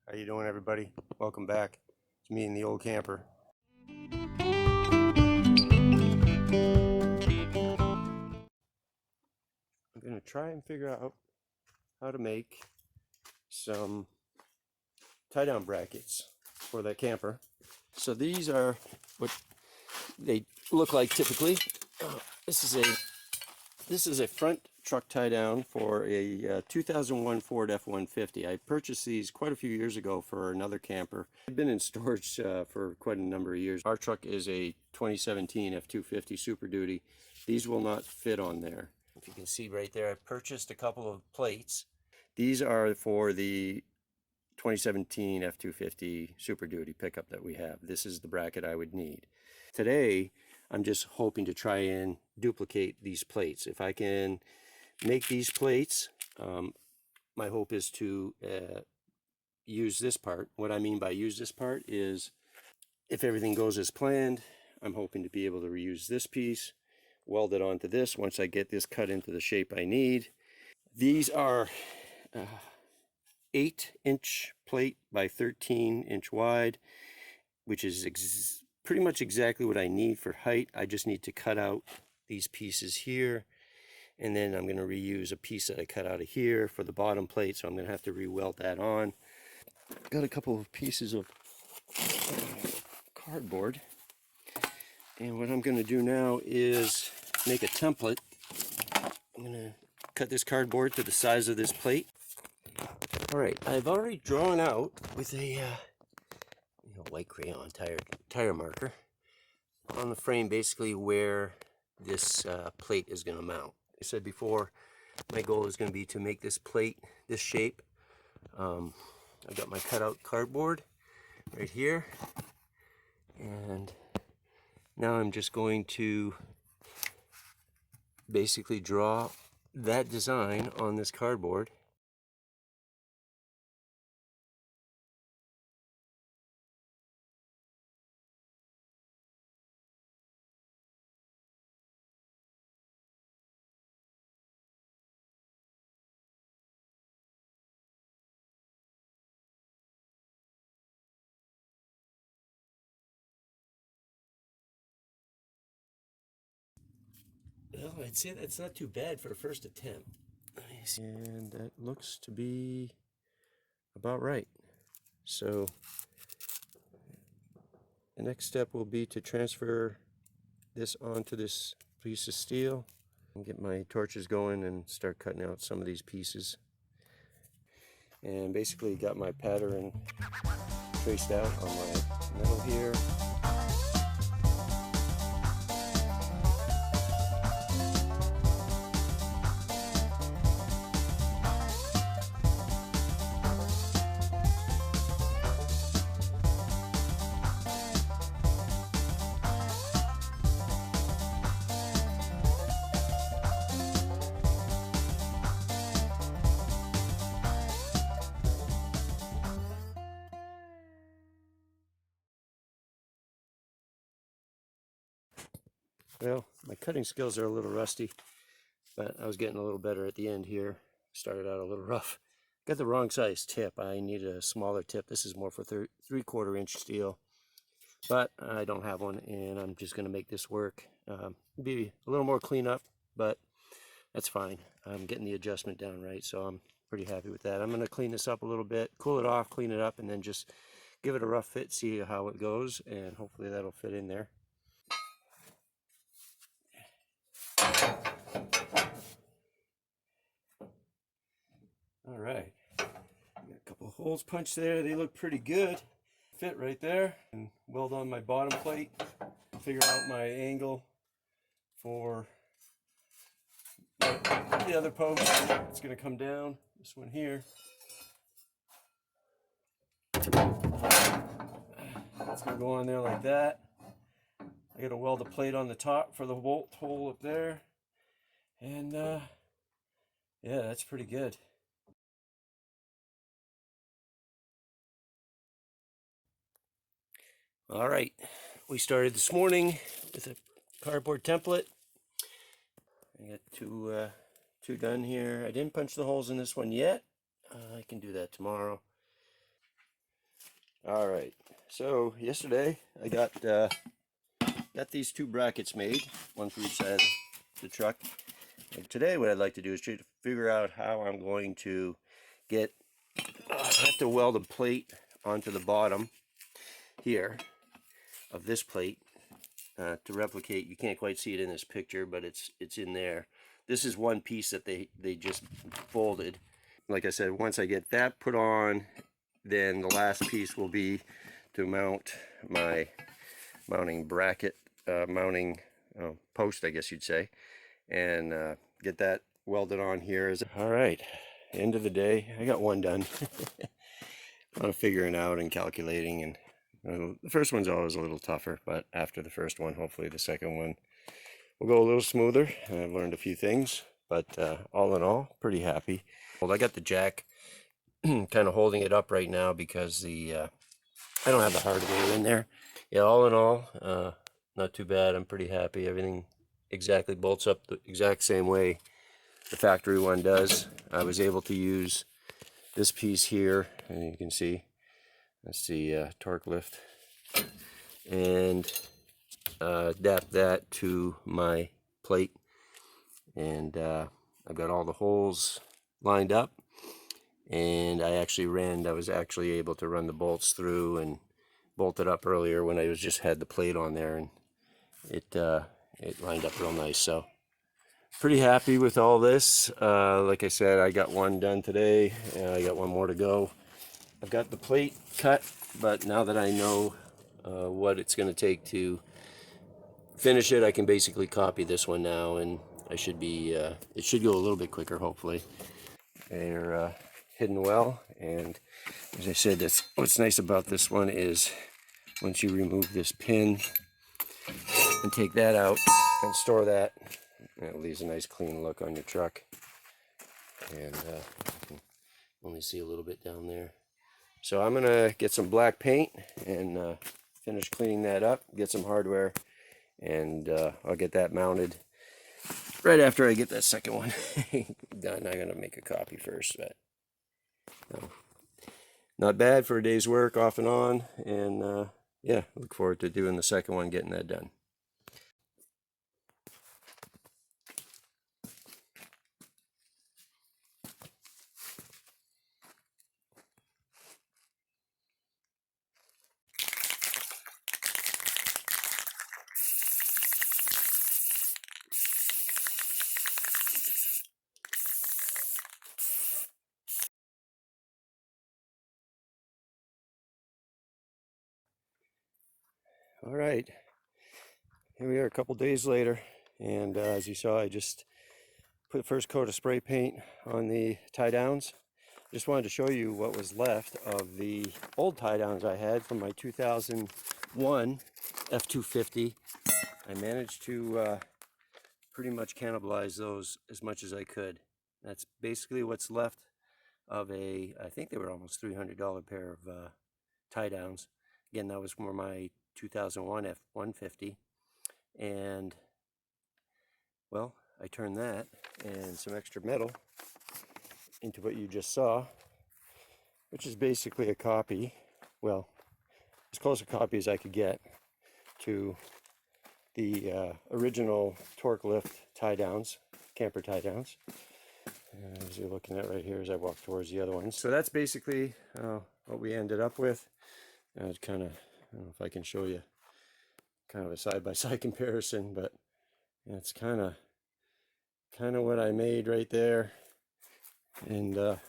How you doing, everybody? Welcome back. It's me and the old camper. I'm going to try and figure out how to make some tie-down brackets for that camper. So these are what they look like typically. This is a front truck tie-down for a 2001 Ford F-150. I purchased these quite a few years ago for another camper. They've been in storage for quite a number of years. Our truck is a 2017 F-250 Super Duty. These will not fit on there. If you can see right there, I purchased a couple of plates. These are for the 2017 F-250 Super Duty pickup that we have. This is the bracket I would need. Today, I'm just hoping to try and duplicate these plates. If I can make these plates, my hope is to use this part. What I mean by use this part is if everything goes as planned, I'm hoping to be able to reuse this piece, weld it onto this once I get this cut into the shape I need. These are 8-inch plate by 13-inch wide, which is pretty much exactly what I need for height. I just need to cut out these pieces here, and then I'm going to reuse a piece that I cut out of here for the bottom plate, so I'm going to have to re-weld that on. Got a couple of pieces of cardboard, and what I'm going to do now is make a template. I'm going to cut this cardboard to the size of this plate. Alright, I've already drawn out with a white crayon tire marker on the frame basically where this plate is going to mount. I said before, my goal is going to be to make this plate this shape. I've got my cutout cardboard right here, and now I'm just going to basically draw that design on this cardboard. Well, I'd say that's not too bad for a first attempt. And that looks to be about right. So the next step will be to transfer this onto this piece of steel and get my torches going and start cutting out some of these pieces. And basically got my pattern traced out on my metal here. Well, my cutting skills are a little rusty, but I was getting a little better at the end here. Started out a little rough. Got the wrong size tip. I need a smaller tip. This is more for 3/4 inch steel, but I don't have one, and I'm just going to make this work. Be a little more cleanup, but that's fine. I'm getting the adjustment down right, so I'm pretty happy with that. I'm going to clean this up a little bit, cool it off, clean it up, and then just give it a rough fit, see how it goes, and hopefully that'll fit in there. All right, got a couple of holes punched there. They look pretty good. Fit right there. And weld on my bottom plate. Figure out my angle for the other post. It's going to come down. This one here. It's going to go on there like that. I got to weld a plate on the top for the bolt hole up there. And yeah, that's pretty good. All right, we started this morning with a cardboard template. I got two done here. I didn't punch the holes in this one yet. I can do that tomorrow. All right. So yesterday I got these two brackets made, one for each side of the truck. And today what I'd like to do is try to figure out how I'm going to get. I have to weld a plate onto the bottom here of this plate to replicate. You can't quite see it in this picture, but it's in there. This is one piece that they just folded. Like I said, once I get that put on, then the last piece will be to mount my mounting bracket, mounting post, I guess you'd say, and get that welded on here. All right, end of the day, I got one done. A lot of figuring out and calculating, and the first one's always a little tougher, but after the first one, hopefully the second one will go a little smoother. And I've learned a few things, but all in all, pretty happy. Well, I got the jack kind of holding it up right now because I don't have the hardware in there. Yeah, all in all, not too bad. I'm pretty happy. Everything exactly bolts up the exact same way the factory one does. I was able to use this piece here, and you can see that's the torque lift, and adapt that to my plate, and I've got all the holes lined up, and I was actually able to run the bolts through and bolt it up earlier when I just had the plate on there, and it lined up real nice. So pretty happy with all this. Like I said, I got one done today, and I got one more to go. I've got the plate cut, but now that I know what it's going to take to finish it, I can basically copy this one now, and I should be it should go a little bit quicker, hopefully. They're hidden well, and as I said, what's nice about this one is once you remove this pin and take that out and store that, it leaves a nice clean look on your truck. And you can only see a little bit down there. So I'm gonna get some black paint and finish cleaning that up, get some hardware, and I'll get that mounted right after I get that second one done. I'm gonna make a copy first, but not bad for a day's work off and on, and yeah, look forward to doing the second one, getting that done. All right, here we are a couple days later, and as you saw, I just put the first coat of spray paint on the tie downs. Just wanted to show you what was left of the old tie downs I had from my 2001 F250. I managed to pretty much cannibalize those as much as I could. That's basically what's left of I think they were almost $300 pair of tie downs. Again, that was for my 2001 F150, and well, I turned that and some extra metal into what you just saw, which is basically a copy, well, as close a copy as I could get to the original torque lift tie downs, camper tie downs, as you're looking at right here as I walk towards the other ones. So that's basically what we ended up with. It's kind of, I don't know if I can show you kind of a side-by-side comparison, but it's kind of what I made right there, and I'm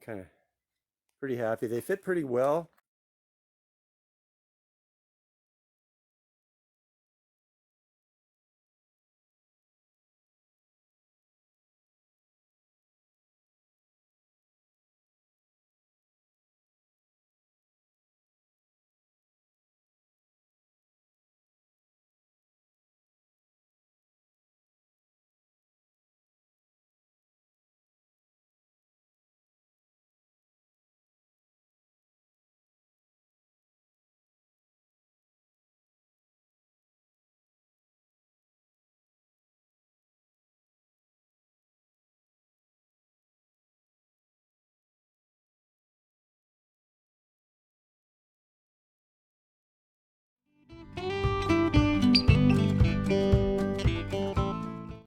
kind of pretty happy. They fit pretty well.